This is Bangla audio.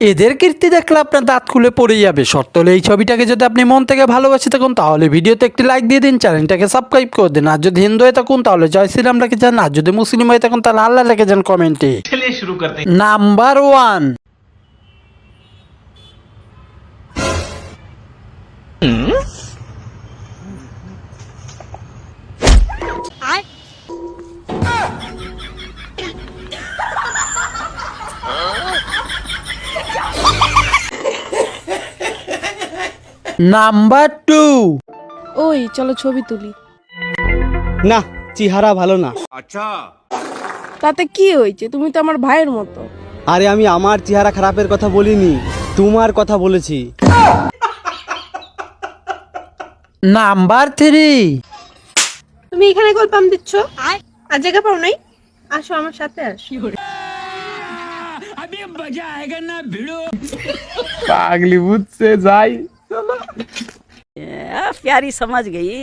এদের কীর্তি দেখলে আপনার দাঁত খুলে পড়ে যাবে। শর্ত হলে এই ছবিটাকে যদি আপনি মন থেকে ভালোবাসে থাকুন তাহলে ভিডিওতে একটি লাইক দিয়ে দিন, চ্যানেলটাকে সাবস্ক্রাইব করে দিন। আর যদি হিন্দু হয়ে থাকুন তাহলে জয় শ্রীরাম লিখে যান, আর যদি মুসলিম হয়ে থাকুন তাহলে আল্লাহ লিখে যান কমেন্টে। শুরু করতে নাম্বার 1, নাম্বার 2, ওই চলো ছবি তুলি। না, চেহারা ভালো না। তাতে কি হয়েছে? তুমি তো আমার ভাইয়ের মতো। আরে আমি আমার চেহারা খারাপের কথা বলিনি, তোমার কথা বলেছি। নাম্বার 3, তুমি এখানে কল পাম দিচ্ছ আর জায়গা পাও নাই? আসো আমার সাথে আসো। পাগলি বুঝছে যাই। प्यारी समझ गई